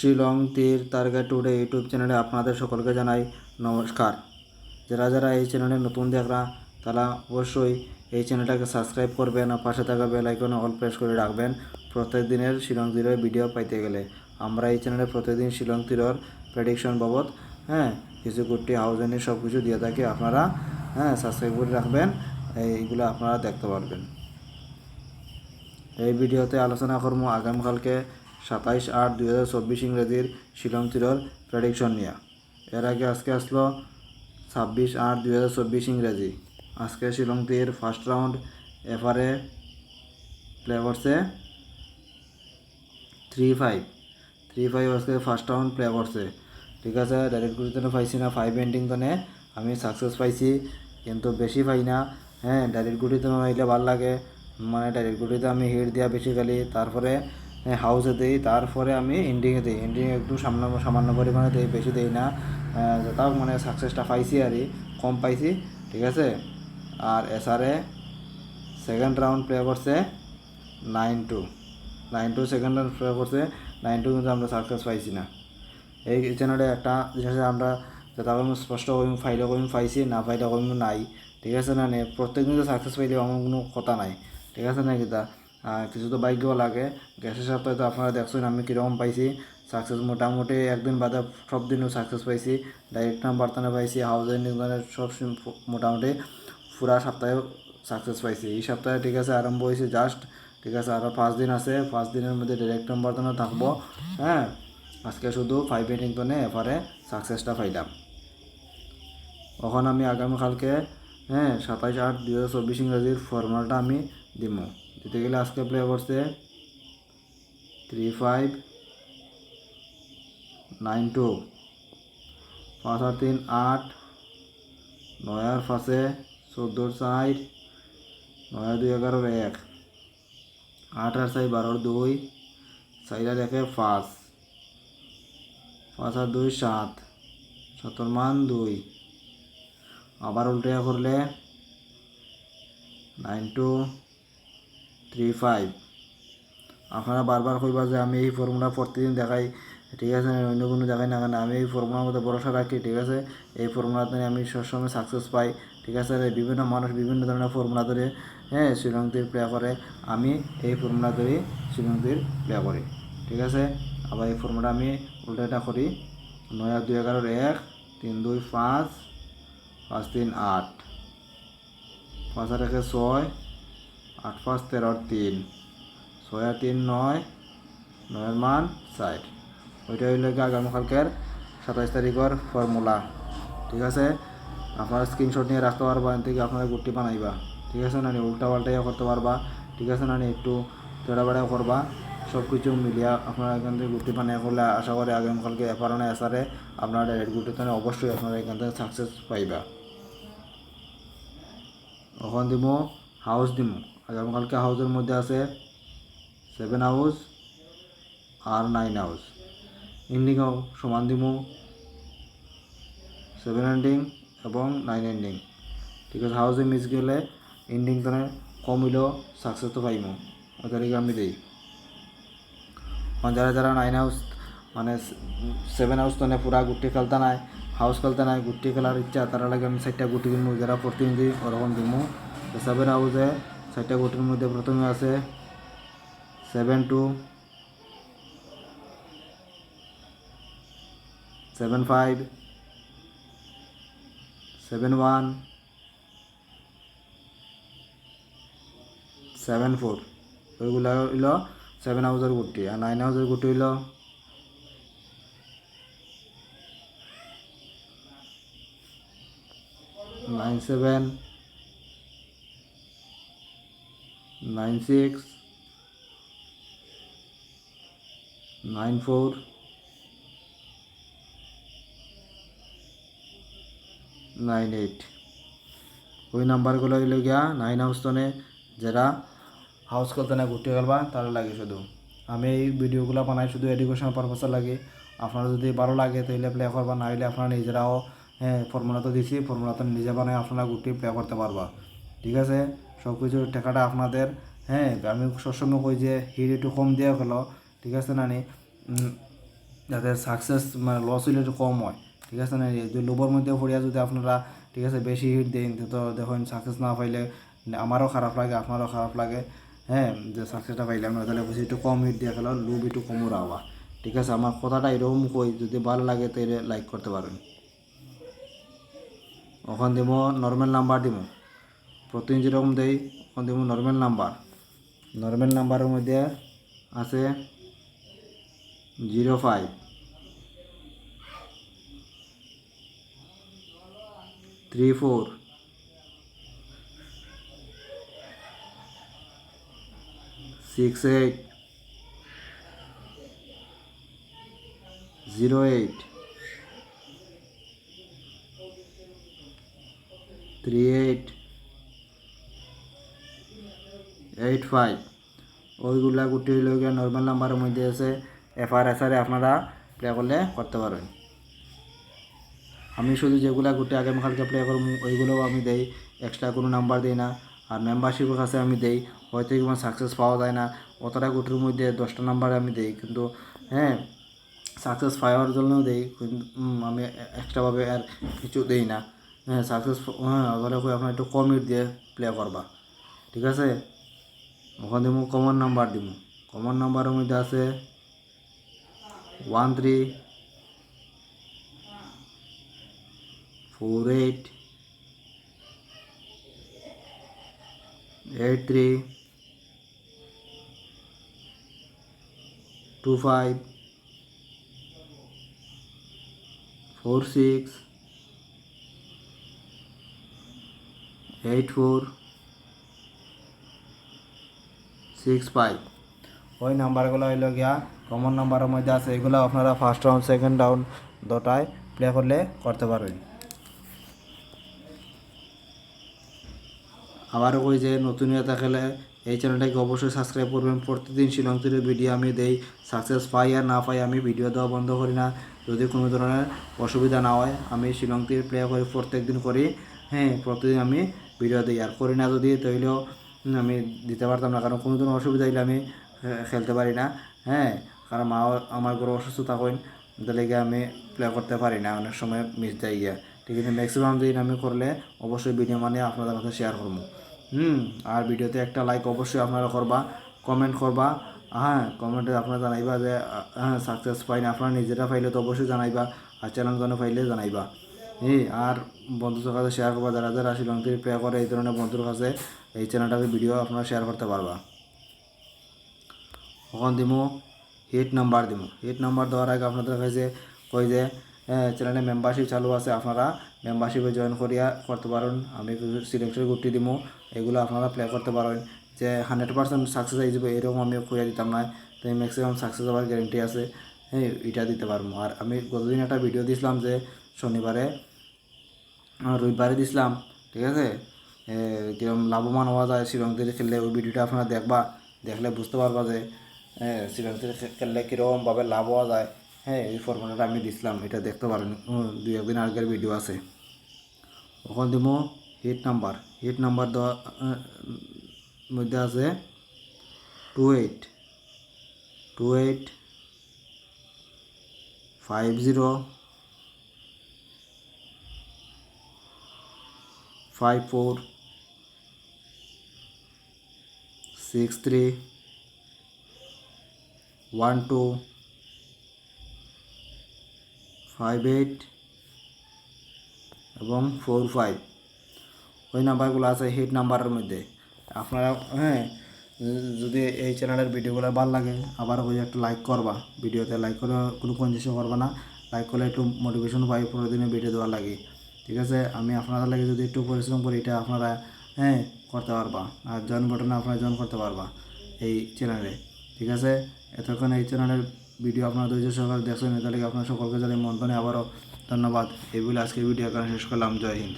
শিলং তীর target today YouTube চ্যানেলে আপনাদের সকলকে জানাই নমস্কার। যারা যারা এই চ্যানেলে নতুন দেখরা তারা অবশ্যই এই চ্যানেলটাকে সাবস্ক্রাইব করবেন আর পাশে থাকা বেল আইকনে অল প্রেস করে রাখবেন প্রত্যেক দিনের শিলং তীরের ভিডিও পাইতে গেলে। আমরা এই চ্যানেলে প্রতিদিন শিলং তীরের প্রেডিকশন বাবদ কিছু গুটি হাউজেনি সব কিছু দিয়ে থাকি। আপনারা সাবস্ক্রাইব করে রাখবেন, এইগুলো আপনারা দেখতে পারবেন। এই ভিডিওতে আলোচনা করবো আগামীকালকে 27/8/2024 ইংরেজির শিলং তীরের প্রেডিকশন নিয়ে। এর আগে আজকে আসলো 26/8/2024 ইংরেজি। আজকে শিলং তীর ফার্স্ট রাউন্ড এফআরএ প্লে করছে 3-5 আজকে ফার্স্ট রাউন্ড প্লে করছে। ঠিক আছে, ডাইরেক্ট গুটিতে পাইছি না, 5 এন্ডিং তো আমি সাকসেস পাইছি, কিন্তু বেশি পাই না। ডাইরেক্ট গুটিতে পাইলে ভালো লাগে, মানে ডাইরেক্ট গুটিতে আমি হিট দিয়া বেশি খেলি, তারপরে হাউসে দিই, তারপরে আমি এন্ডিংয়ে দিই। এন্ডিংয়ে একটু সামান্য পরিমাণে দিই, বেশি দিই না। তাও মানে সাকসেসটা পাইছি আর কম পাইছি। ঠিক আছে, আর এসআরএ সেকেন্ড রাউন্ড প্লে করছে 9-2 সেকেন্ড রাউন্ড প্লে করছে 9-2, কিন্তু আমরা সাকসেস পাইছি না। এই চ্যানেলে একটা জিনিস আমরা যেটা স্পষ্ট করিম ফাইলে করিম পাইছি, না ফাইলে করিম নাই। ঠিক আছে না, প্রত্যেক দিন তো সাকসেস পাইলে আমার কোনো কথা নাই। ঠিক আছে না, কিতা কিছু তো ভাগ্য লাগে। গ্যাসের সপ্তাহে তো আপনারা দেখছেন আমি কীরকম পাইছি সাকসেস। মোটামুটি একদিন বাদে সব দিনও সাকসেস পাইছি, ডাইরেক্ট নাম্বার তানে পাইছি, হাউস এন্ডিং সব মোটামুটি পুরা সপ্তাহে সাকসেস পাইছি। এই সপ্তাহে ঠিক আছে আরম্ভ হয়েছে জাস্ট। ঠিক আছে, আরও 5 দিন আছে, 5 দিনের মধ্যে ডাইরেক্ট নাম্বার তানে থাকবো। আজকে শুধু 5 এন্ডিং তনে এফারে সাকসেসটা পাইলাম। এখন আমি আগামীকালকে 27/8/2024 ইংরেজির ফর্মুলাটা আমি দিমু। দিতে গেলে আজকে প্লে করছে 3-5-9-2, 5 আর 3 8, 9 আর 5 14-4, 9 আর 2 11-1, 8 আর 4 12-2, 4 আর 1 5, 5 আর 2 7, 7 মান 2। আবার উল্টে করলে 9-2-3-5। আপনারা বারবার কইবা যে আমি এই ফর্মুলা প্রতিদিন দেখাই, ঠিক আছে, অন্য কোনো দেখাই না কেন, আমি এই ফর্মুলার মধ্যে ভরসা রাখি। ঠিক আছে, এই ফর্মুলাতে আমি সবসময় সাকসেস পাই। ঠিক আছে, বিভিন্ন মানুষ বিভিন্ন ধরনের ফর্মুলা ধরে শিলং তীর প্লে করে, আমি এই ফর্মুলা ধরে শিলং তীর প্লে করি। ঠিক আছে, আবার এই ফর্মুলা আমি উল্টাটা করি 9 আর 2 11-1, 3 2 5, 5 3 8, 5 আর 1 6, 8 5 13 3, 6 আর 3 9, 9 মান 4। ওইটা হইল আগামীকালকের 27 তারিখের ফর্মুলা। ঠিক আছে, আপনারা স্ক্রিনশট নিয়ে রাখতে পারবা, এখান থেকে আপনারা গুটি বানাইবা। ঠিক আছে না, উল্টা পাল্টাইয়া করতে পারবা। ঠিক আছে না, একটু তেড়াবেড়াও করবা, সব কিছু মিলিয়া আপনারা এখান থেকে গুটি বানিয়ে করলে আশা করি আগামীকালকে এপারণে এসারে আপনারা ডাইরেক্ট গুটিতে অবশ্যই আপনারা এখান থেকে সাকসেস পাইবা। এখন দিব হাউস দিমু। আগামীকালকে হাউসের মধ্যে আছে 7 হাউস আর 9 হাউস। এন্ডিংও সমান দিমু, 7 এন্ডিং এবং 9 এন্ডিং। ঠিক আছে, হাউসে মিস গেলে এন্ডিং তানে কম হইলেও সাকসেস তো পাইমু, ওই তারিখে আমি দিই। যারা যারা 9 হাউস মানে 7 হাউস তো পুরা গুটি খেলতে নাই, হাউস খেলতে নাই, গুটি খেলার ইচ্ছা, তারা লাগে আমি 4টা গুটি কিনবো। যারা প্রতিনিধি ওরকম দিমু। 7 হাউসে 4টা গুটির মধ্যে প্রথমে আছে 7-2, 7-5, 7-1, 7-4। ওইগুলো হইল 7 হাউসের গুটি। আর 9 হাউসের গুটি হইল 9-7, 9-6, 9-4, 9-8। ওই নাম্বারগুলো হইল গিয়া 9 হাউস তনে যারা হাউস খেলতে না গুটি খেলবা তারা লাগে। শুধু আমি এই ভিডিওগুলো বানাই শুধু এডুকেশন পারপাসে লাগে। আপনারা যদি ভালো লাগে তাহলে প্লে করবা, না হলে আপনারা নিজেরাও ফর্মুলা তো দিছি, ফর্মুলা তো নিজে বানাই আপনারা গুটি প্লে করতে পারবা। ঠিক আছে, সব কিছু টাকাটা আপনাদের। আমি সবসময় কই যে হিট একটু কম দিয়ে খেলো। ঠিক আছে না, যাতে সাকসেস মানে লস হইলে একটু কম হয়, ঠিক আছে না? যে লোভের মধ্যে পড়িয়া যদি আপনারা, ঠিক আছে, বেশি হিট দেন তো দেখুন সাকসেস না পাইলে আমারও খারাপ লাগে, আপনারও খারাপ লাগে, হ্যাঁ, যে সাকসেসটা পাইলাম না, তাহলে বেশি একটু কম হিট দিয়ে খেলো, লোভ একটু কম রাখবা, ঠিক আছে? আমার কথাটা এরকম কই, যদি ভালো লাগে তাহলে লাইক করতে পারেন। ওখান দিব নর্মাল নাম্বার দিব, প্রতিদিন যেরকম দেই ওখান দিব নর্মাল নাম্বার। নর্মাল নাম্বারের মধ্যে আছে 05, 34, 68, 08, 38, 85, ওইগুলা গুটি হইল গিয়ে নর্মাল নাম্বারের মধ্যে আছে। FR/SR আপনারা প্লে করলে করতে পারবেন। আমি শুধু যেগুলা গুটি আগামীকালকে প্লে করবো ওইগুলোও আমি দেই, এক্সট্রা কোনো নাম্বার দিই না। আর মেম্বারশিপের কাছে আমি দেই, হয়তো কোনো সাকসেস পাওয়া যায় না, অতটা গুটির মধ্যে 10টা নাম্বার আমি দেই, কিন্তু হ্যাঁ সাকসেস পাওয়ার জন্যও দেই, কিন্তু আমি এক্সট্রাভাবে আর কিছু দেই না। হ্যাঁ সাকসেস, হ্যাঁ ওগুলো আপনার একটু কম ইট দিয়ে প্লে করবা, ঠিক আছে? ওখানে দিব কমন নাম্বার দিব। কমন নাম্বারের মধ্যে আছে 13, 48, 83, 25, 46, 84, 65। ওই নাম্বারগুলো হইল গিয়া কমন নাম্বারের মধ্যে আছে, এগুলো আপনারা ফার্স্ট রাউন্ড সেকেন্ড রাউন্ড দুটায় প্লে করলে করতে পারবেন। আবারও কই যে নতুন হয়ে থাকলে এই চ্যানেলটাকে অবশ্যই সাবস্ক্রাইব করবেন। প্রতিদিন শিলং তীরের ভিডিও আমি দেই, সাকসেস পাই আর না পাই আমি ভিডিও দেওয়া বন্ধ করি না। যদি কোনো ধরনের অসুবিধা না হয় আমি শিলং তীর প্লে করি, প্রত্যেক দিন করি, হ্যাঁ প্রতিদিন আমি ভিডিও দিই। আর করি না যদি তাইলেও আমি দিতে পারতাম না, কারণ কোনো ধরনের অসুবিধা হইলে আমি খেলতে পারি না, হ্যাঁ, কারণ মা আমার ঘরে অসুস্থ থাকেন, তাহলে গিয়ে আমি প্লে করতে পারি না, অনেক সময় মিস যাই গিয়া, ঠিক আছে? ম্যাক্সিমাম দিন আমি করলে অবশ্যই ভিডিও মানে আপনাদের কাছে শেয়ার করবো। আর ভিডিওতে একটা লাইক অবশ্যই আপনারা করবা, কমেন্ট করবা, হ্যাঁ কমেন্টে আপনারা জানাইবা যে হ্যাঁ সাকসেস পাই না, আপনারা নিজেরা পাইলে তো অবশ্যই জানাইবা, আর চ্যানেল জানো পাইলে জানাইবা। আর বন্ধুদের কাছে শেয়ার করবা, যারা যারা শিলং থেকে প্রে করে এই ধরনের বন্ধুর কাছে এই চ্যানেলটাকে ভিডিও আপনারা শেয়ার করতে পারবা। ওখান দিমু হিট নাম্বার দিমু। হিট নাম্বার দেওয়ার আগে আপনাদের কাছে কই যে চ্যানেলে মেম্বারশিপ চালু আছে, আপনারা মেম্বারশিপে জয়েন করিয়া করতে পারেন। আমি সিলেক্টেড গুটি দিমু, এগুলো আপনারা প্লে করতে পারেন। যে 100% সাকসেস হয়ে যাবে এরকম আমি কইয়া দিতাম না, তো ম্যাক্সিমাম সাকসেস হওয়ার গ্যারেন্টি আছে, হ্যাঁ এটা দিতে পারবো। আর আমি গতদিন একটা ভিডিও দিছিলাম যে শনিবারে রবিবারে দিছিলাম, ঠিক আছে, কীরকম লাভবান হওয়া যায় শিলং থেকে খেললে, ওই ভিডিওটা আপনারা দেখবা, দেখলে বুঝতে পারবা যে শিলং থেকে খেললে কীরকমভাবে লাভ হওয়া যায়। হ্যাঁ এই ফর্মুলাটা আমি দিছিলাম, এটা দেখতে পারেন, 2-1 দিন আগের ভিডিও আছে। ওখান দিব হিট নাম্বার। হিট নাম্বার দেওয়া মধ্যে আছে 28, 28, 50, 54, 63, 12, 58 এবং 45। ওই নাম্বারগুলো আছে হিট নাম্বারের মধ্যে। আপনারা হ্যাঁ যদি এই চ্যানেলের ভিডিওগুলো ভালো লাগে আবার ওই একটা লাইক করবা, ভিডিওতে লাইক করে কোনো কনজেশন করবা না, লাইক করলে একটু মোটিভেশন পাই প্রতিদিনের ভিডিও দেওয়ার লাগে, ঠিক আছে? আমি আপনারা লাগে যদি একটু পরিশ্রম করি এটা আপনারা হ্যাঁ করতে পারবা। আর জয়েন বাটনে আপনারা জয়েন করতে পারবা এই চ্যানেলে, ঠিক আছে? এতক্ষণ এই চ্যানেলের ভিডিও আপনারা ধৈর্য সহকারে দেখছেন, এর লাগে আপনার সকলকে জানাই মন প্রাণে আবারও ধন্যবাদ। এই বলে আজকের ভিডিও এখানে শেষ করলাম। জয় হিন্দ।